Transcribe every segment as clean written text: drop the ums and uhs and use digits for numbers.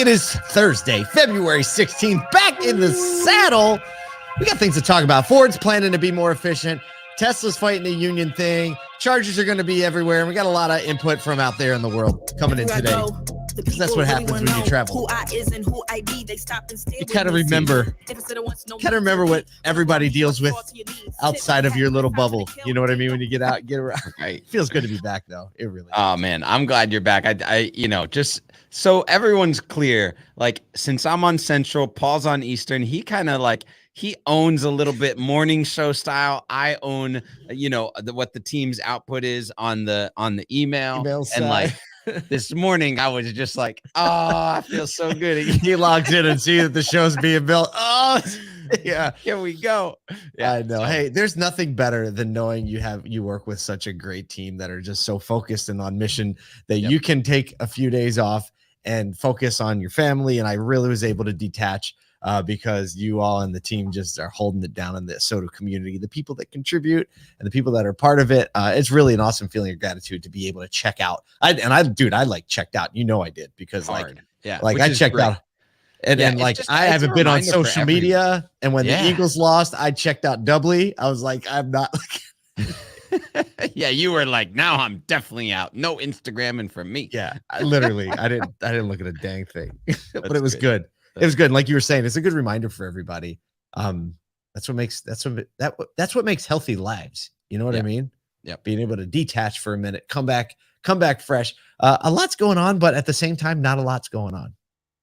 It is Thursday, February 16th, back in the saddle. We got things to talk about. Ford's planning to be more efficient. Tesla's fighting the union thing. Chargers are going to be everywhere. And we got a lot of input from out there in the world coming in today. Because that's what happens when you travel. You kind of remember what everybody deals with outside of your little bubble. You know what I mean? When you get out, get around. Right. Feels good to be back, though. It really. Oh man, I'm glad you're back. I just so everyone's clear. Like, since I'm on Central, Paul's on Eastern. He kind of he owns a little bit morning show style. I own, what the team's output is on the email and side. This morning I was just like, oh, I feel so good. He logs in and sees that the show's being built. Oh, yeah, here we go. Yeah, I know. Hey, there's nothing better than knowing you work with such a great team that are just so focused and on mission that you can take a few days off and focus on your family. And I really was able to detach because you all and the team just are holding it down in the Soto community, the people that contribute and the people that are part of it. It's really an awesome feeling of gratitude to be able to check out. I checked out. I did because I checked out. And I haven't been on social media. And when the Eagles lost, I checked out doubly. I was like, I'm not. Yeah, you were like, now I'm definitely out. No Instagramming from me. Yeah, I didn't look at a dang thing, but it was good. It was good. And like you were saying, it's a good reminder for everybody. That's what makes healthy lives. You know what I mean? Yeah. Being able to detach for a minute, come back fresh. A lot's going on, but at the same time, not a lot's going on.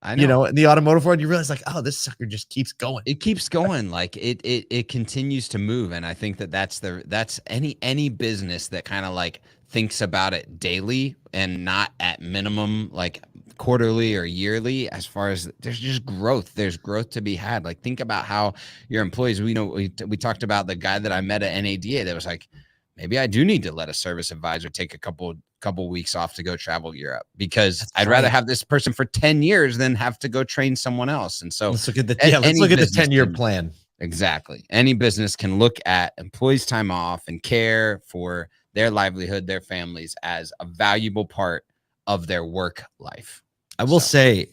I know. In the automotive world, you realize this sucker just keeps going. It keeps going. Like it continues to move. And I think that's any business that kind of thinks about it daily and not at minimum, quarterly or yearly, as far as there's just growth. There's growth to be had. Think about how your employees, we talked about the guy that I met at NADA that was like, maybe I do need to let a service advisor take a couple weeks off to go travel Europe because I'd rather have this person for 10 years than have to go train someone else. And so let's look at the 10-year plan. Exactly. Any business can look at employees' time off and care for their livelihood, their families as a valuable part of their work life. I will say,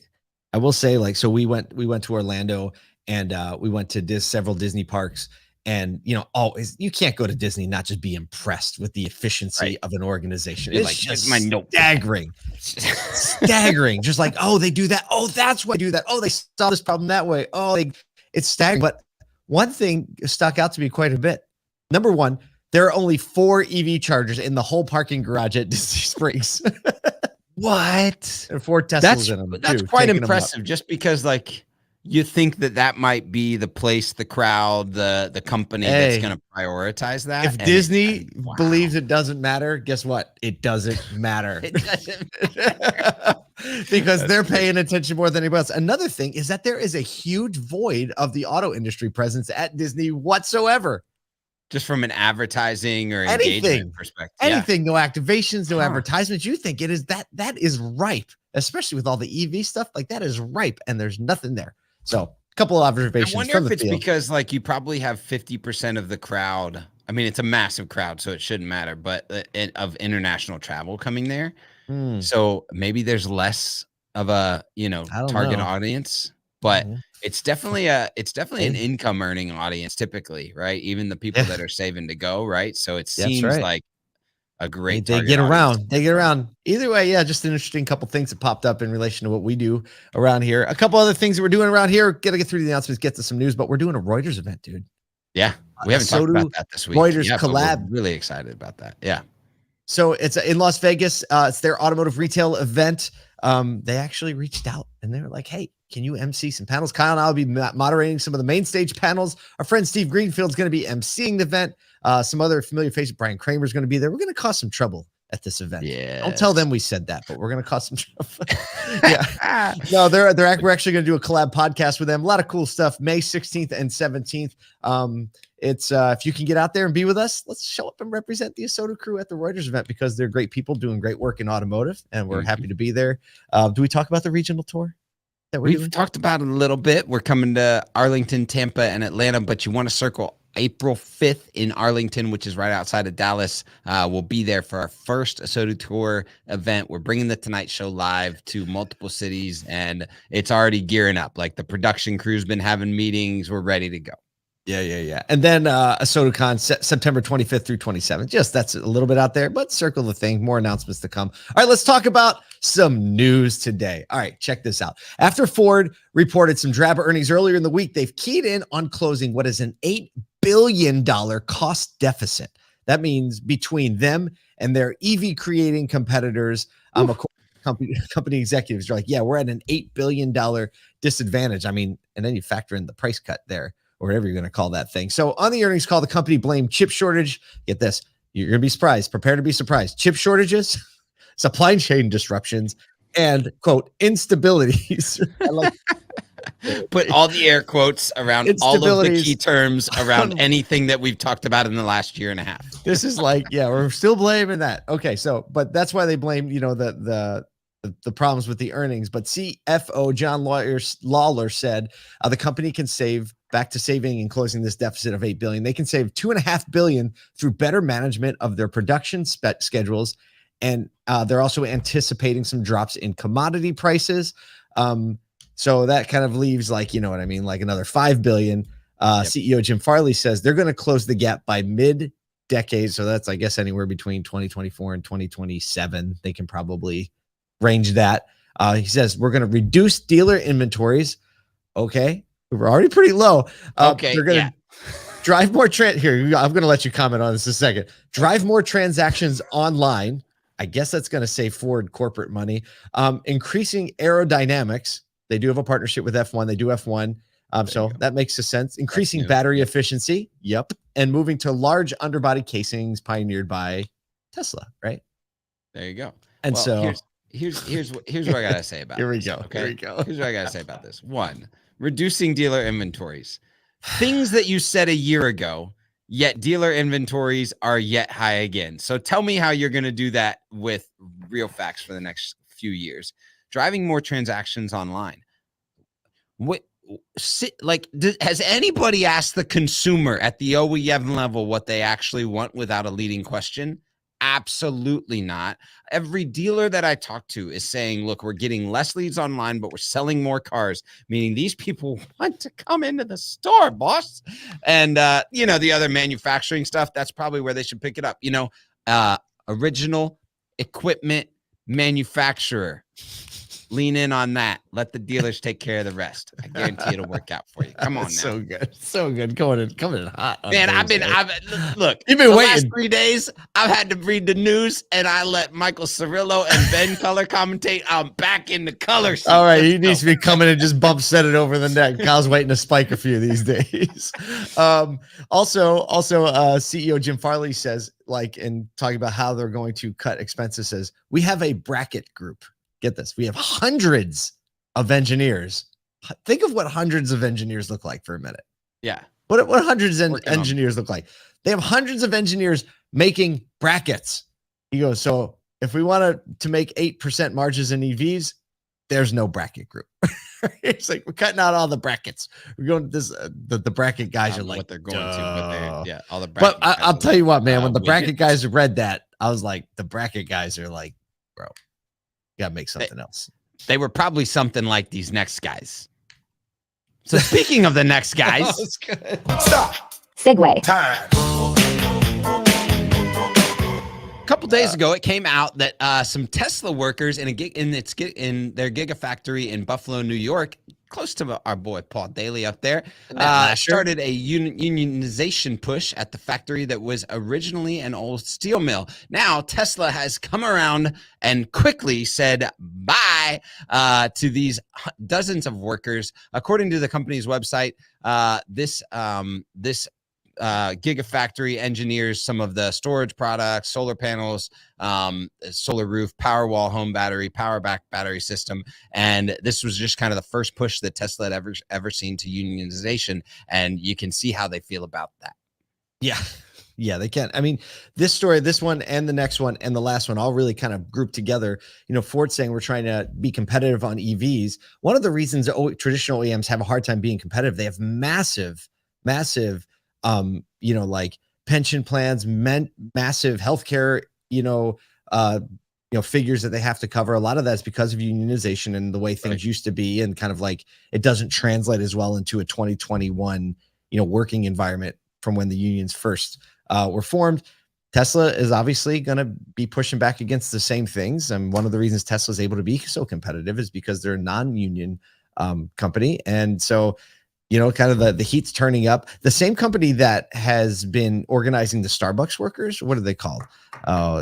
so we went to Orlando and we went to several Disney parks. And, always, you can't go to Disney, not just be impressed with the efficiency of an organization. It's just staggering. Staggering. Just they do that. Oh, that's why they do that. Oh, they solve this problem that way. Oh, it's staggering. But one thing stuck out to me quite a bit. Number one, there are only 4 EV chargers in the whole parking garage at Disney Springs. What? And 4 Teslas in them. That's quite impressive, just because you think that might be the place, the crowd, the company that's going to prioritize that. If Disney believes it doesn't matter, guess what? It doesn't matter. It doesn't matter. Because they're paying attention more than anybody else. Another thing is that there is a huge void of the auto industry presence at Disney whatsoever. Just from an advertising or engagement perspective. Anything, no activations, no advertisements. You think it is that is ripe, especially with all the EV stuff. That is ripe, and there's nothing there. So, a couple of observations. I wonder if it's because you probably have 50% of the crowd. I mean, it's a massive crowd, so it shouldn't matter. But of international travel coming there, so maybe there's less of a target audience. But it's definitely an income earning audience typically, right? Even the people that are saving to go, right? So it seems like a great. They get around. They get around. Either way, just an interesting couple things that popped up in relation to what we do around here. A couple other things that we're doing around here. Got to get through the announcements, get to some news, but we're doing a Reuters event, dude. Yeah, we haven't talked about that this week. Reuters collab. We're really excited about that. Yeah. So it's in Las Vegas. It's their automotive retail event. They actually reached out and they were like, hey, can you MC some panels? Kyle and I will be moderating some of the main stage panels. Our friend Steve Greenfield's going to be MCing the event. Some other familiar face, Brian Kramer's going to be there. We're going to cause some trouble at this event. Yeah. Don't tell them we said that, but we're going to cause some trouble. Yeah. No, we're actually going to do a collab podcast with them. A lot of cool stuff. May 16th and 17th. It's if you can get out there and be with us, let's show up and represent the Soto crew at the Reuters event because they're great people doing great work in automotive, and we're happy to be there. Do we talk about the regional tour? We've talked about it a little bit. We're coming to Arlington, Tampa, and Atlanta, but you want to circle April 5th in Arlington, which is right outside of Dallas. We'll be there for our first ASOTU Tour event. We're bringing the Tonight Show live to multiple cities, and it's already gearing up. Like the production crew's been having meetings. We're ready to go. Yeah. And then ASOTUCon September 25th through 27th. Just that's a little bit out there, but circle the thing. More announcements to come. All right, let's talk about some news today. All right, check this out. After Ford reported some drab earnings earlier in the week, they've keyed in on closing what is an $8 billion cost deficit. That means between them and their EV creating competitors, company executives are like, yeah, we're at an $8 billion disadvantage. I mean, and then you factor in the price cut there, or whatever you're going to call that thing. So on the earnings call, the company blamed chip shortage. Get this. You're going to be surprised. Prepare to be surprised. Chip shortages, supply chain disruptions, and quote, instabilities. I like put all the air quotes around all of the key terms around anything that we've talked about in the last year and a half. This is like, yeah, we're still blaming that. Okay. So, but that's why they blame, the problems with the earnings. But CFO John Lawler said the company can save back to saving and closing this deficit of $8 billion. They can save $2.5 billion through better management of their production schedules. And they're also anticipating some drops in commodity prices. So that kind of leaves like, you know what I mean? Like another $5 billion. CEO Jim Farley says they're going to close the gap by mid-decade. So that's, I guess, anywhere between 2024 and 2027. They can probably range that. He says we're going to reduce dealer inventories. Okay. We're already pretty low. Okay. They're going to drive more here. I'm going to let you comment on this in a second. Drive more transactions online. I guess that's going to save Ford corporate money. Increasing aerodynamics. They do have a partnership with F1. They do F1. So that makes sense. Increasing battery efficiency. Yep. And moving to large underbody casings pioneered by Tesla, right? There you go. And so here's what I got to say about Here we this, go. Okay? Here we go. Here's what I got to say about this. One, reducing dealer inventories. Things that you said a year ago, yet dealer inventories are yet high again. So tell me how you're going to do that with real facts for the next few years. Driving more transactions online. Has anybody asked the consumer at the OEM level what they actually want without a leading question? Absolutely not. Every dealer that I talk to is saying, look, we're getting less leads online, but we're selling more cars, meaning these people want to come into the store, boss. And, the other manufacturing stuff, that's probably where they should pick it up. Original equipment manufacturer. Lean in on that. Let the dealers take care of the rest. I guarantee it'll work out for you. Come on now. So good. Coming in hot. Man, look. You've been waiting. Last 3 days, I've had to read the news, and I let Michael Cirillo and Ben color commentate. I'm back in the color seat. All right, he needs to be coming and just set it over the neck. Kyle's waiting to spike a few these days. Also, CEO Jim Farley says, in talking about how they're going to cut expenses, says we have a bracket group. Get this. We have hundreds of engineers. Think of what hundreds of engineers look like for a minute. Yeah. What hundreds of engineers look like? They have hundreds of engineers making brackets. He goes, so if we want to make 8% margins in EVs, there's no bracket group. It's like we're cutting out all the brackets. We're going to this. The bracket guys are like what they're going to, all the. But I'll tell you what, man. When the bracket guys read that, I was like, the bracket guys are like, bro. You gotta make something else. They were probably something like these next guys. So speaking of the next guys, that's good. Stop. Segue. Time. A couple days ago, it came out that some Tesla workers in their Gigafactory in Buffalo, New York, close to our boy Paul Daly up there, started a unionization push at the factory that was originally an old steel mill. Now, Tesla has come around and quickly said bye to these dozens of workers. According to the company's website, this Gigafactory engineers some of the storage products, solar panels, solar roof, Powerwall home battery, power back battery system. And this was just kind of the first push that Tesla had ever seen to unionization. And you can see how they feel about that. Yeah, they can. I mean, this story, this one and the next one and the last one all really kind of grouped together. Ford saying we're trying to be competitive on EVs. One of the reasons traditional OEMs have a hard time being competitive, they have massive like pension plans, massive healthcare, figures that they have to cover. A lot of that's because of unionization and the way things used to be, and kind of like it doesn't translate as well into a 2021, working environment from when the unions first were formed. Tesla is obviously going to be pushing back against the same things. And one of the reasons Tesla is able to be so competitive is because they're a non-union company. And so, kind of the heat's turning up. The same company that has been organizing the Starbucks workers, what are they called?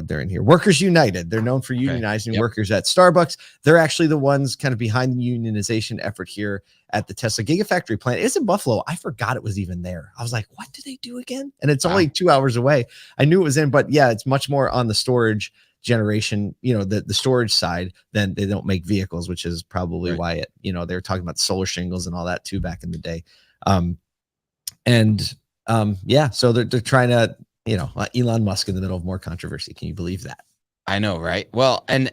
They're in here. Workers United. They're known for unionizing workers at Starbucks. They're actually the ones kind of behind the unionization effort here at the Tesla Gigafactory plant. It's in Buffalo. I forgot it was even there. I was like, what do they do again? And it's only 2 hours away. I knew it was in, but yeah, it's much more on the storage generation, the storage side. Then they don't make vehicles, which is probably why it, they were talking about solar shingles and all that too back in the day. So they're trying to, Elon Musk in the middle of more controversy. Can you believe that? I know, right? Well, and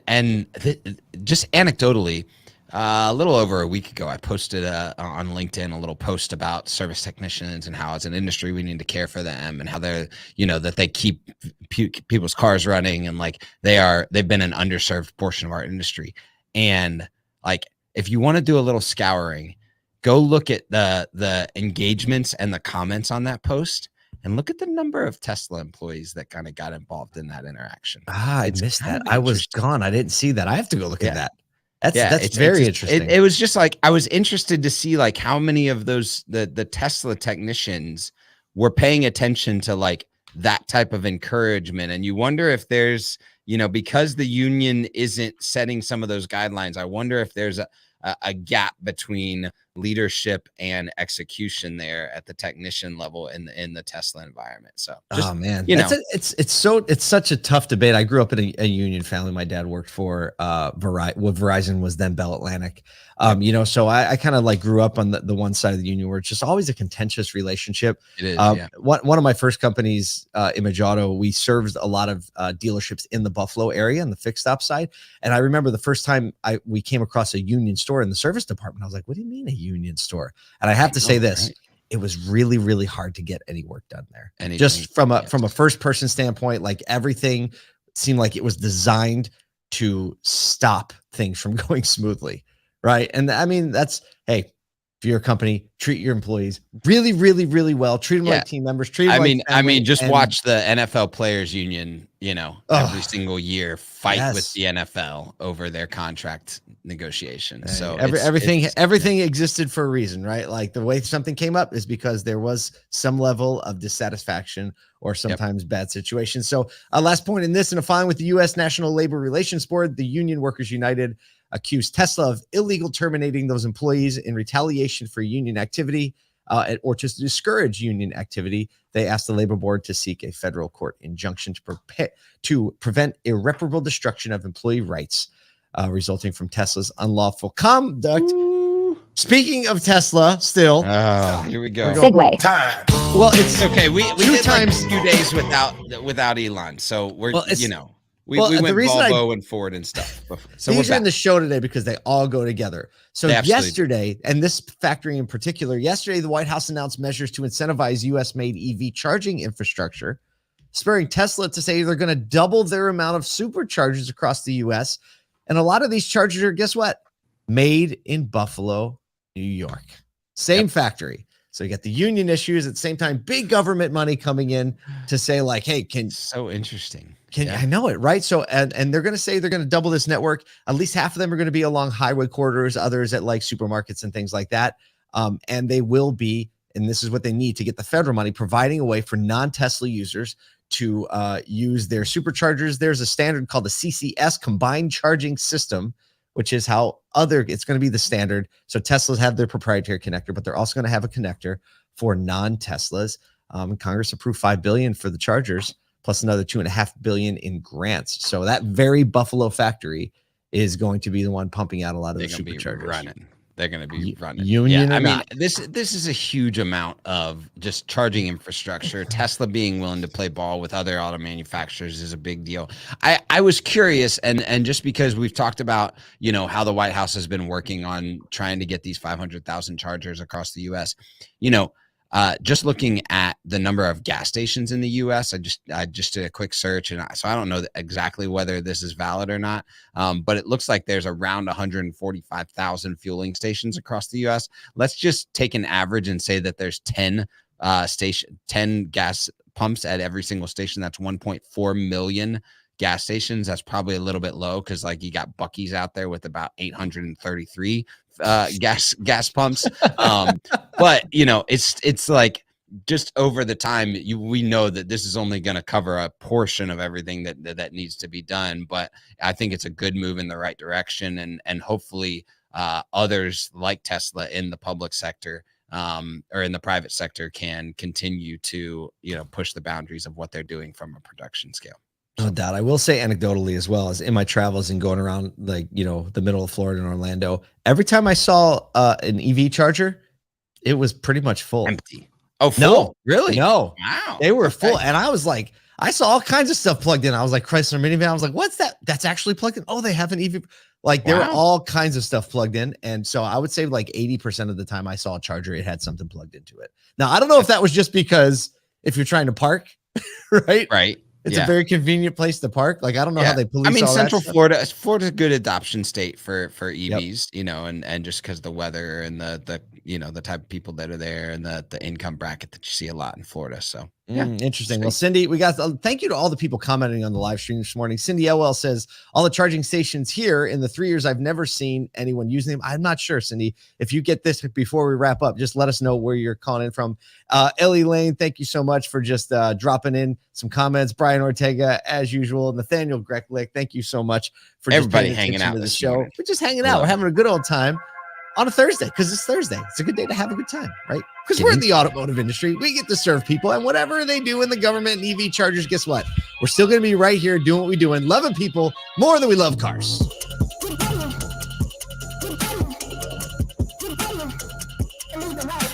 just anecdotally, a little over a week ago, I posted on LinkedIn a little post about service technicians and how as an industry we need to care for them, and how they're, that they keep people's cars running, and like they've been an underserved portion of our industry. And like, if you want to do a little scouring, go look at the engagements and the comments on that post, and look at the number of Tesla employees that kind of got involved in that interaction. I missed that. I was gone. I didn't see that. I have to go look at that. That's very interesting. It was just like, I was interested to see like how many of those, the Tesla technicians were paying attention to like that type of encouragement. And you wonder if there's, because the union isn't setting some of those guidelines, I wonder if there's a gap between leadership and execution there at the technician level in the Tesla environment. So just, it's such a tough debate. I grew up in a union family. My dad worked for Verizon was then Bell Atlantic. So I kind of like grew up on the one side of the union where it's just always a contentious relationship. It is. One of my first companies, Image Auto, we served a lot of dealerships in the Buffalo area on the fixed op side. And I remember the first time we came across a union store in the service department, I was like, what do you mean a union store? And I have to say this, it was really, really hard to get any work done there. Just from a first person standpoint, like everything seemed like it was designed to stop things from going smoothly. Right. And I mean, hey, if you're a company, treat your employees really, really, really well. Treat them like team members. Just watch the NFL Players Union, every single year fight with the NFL over their contract negotiations. So everything existed for a reason, right? Like the way something came up is because there was some level of dissatisfaction or sometimes bad situations. So last point in this, in a filing with the U.S. National Labor Relations Board, the Union Workers United accused Tesla of illegal terminating those employees in retaliation for union activity or to discourage union activity. They asked the labor board to seek a federal court injunction to prevent irreparable destruction of employee rights resulting from Tesla's unlawful conduct. Ooh. Speaking of Tesla, still. Here we go. Segue. Time. Well, it's okay. We did times like a few days without Elon, so we're We went Volvo and Ford and stuff. So these are in the show today because they all go together. So yesterday, and this factory in particular, yesterday, the White House announced measures to incentivize U.S.-made EV charging infrastructure, spurring Tesla to say they're going to double their amount of superchargers across the U.S. And a lot of these chargers are, guess what? Made in Buffalo, New York. Same factory. So you got the union issues at the same time, big government money coming in to say like, hey, so interesting. I know it, right? So, and they're going to say they're going to double this network. At least half of them are going to be along highway corridors, others at like supermarkets and things like that. And they will be, and this is what they need to get the federal money, providing a way for non-Tesla users to use their superchargers. There's a standard called the CCS, Combined Charging System, which is how it's going to be the standard. So Teslas have their proprietary connector, but they're also going to have a connector for non-Teslas. Congress approved $5 billion for the chargers, plus another $2.5 billion in grants. So that very Buffalo factory is going to be the one pumping out a lot of the superchargers. They're going to be running. Union. I mean, this is a huge amount of just charging infrastructure. Tesla being willing to play ball with other auto manufacturers is a big deal. I was curious, and just because we've talked about, how the White House has been working on trying to get these 500,000 chargers across the U.S., just looking at the number of gas stations in the U.S., I just did a quick search, and so I don't know exactly whether this is valid or not, but it looks like there's around 145,000 fueling stations across the U.S. Let's just take an average and say that there's 10 gas pumps at every single station. That's 1.4 million gas stations. That's probably a little bit low because like you got Buc-ee's out there with about 833 gas pumps. But you know, it's like just over the time we know that this is only going to cover a portion of everything that needs to be done. But I think it's a good move in the right direction, and hopefully others like Tesla in the public sector or in the private sector can continue to, you know, push the boundaries of what they're doing from a production scale. No doubt. I will say anecdotally as well, as in my travels and going around, like, you know, the middle of Florida and Orlando, every time I saw an EV charger, it was pretty much full. Empty. Oh, full? No, Really? No. Wow. They were full. And I was like, I saw all kinds of stuff plugged in. I was like, Chrysler minivan. I was like, what's that? That's actually plugged in. Oh, they have an EV. Like there were all kinds of stuff plugged in. And so I would say like 80% of the time I saw a charger, it had something plugged into it. Now, I don't know if that was just because if you're trying to park, right? Right. It's a very convenient place to park. Like, I don't know how they police. I mean, all Central Florida's a good adoption state for EVs, you know, and just because the weather and the you know, the type of people that are there and the income bracket that you see a lot in Florida. So interesting. Well, Cindy, we got thank you to all the people commenting on the live stream this morning. Cindy Elwell says all the charging stations here in the 3 years I've never seen anyone using them. I'm not sure, Cindy. If you get this before we wrap up, just let us know where you're calling in from. Ellie Lane, thank you so much for just dropping in some comments. Brian Ortega, as usual. Nathaniel Greklick, thank you so much for everybody hanging out to the this show. morning. We're just hanging out. We're having a good old time on a Thursday, because it's Thursday. It's a good day to have a good time, right? Because we're in the automotive industry. We get to serve people, and whatever they do in the government and EV chargers, guess what? We're still going to be right here doing what we do and loving people more than we love cars. Keep going.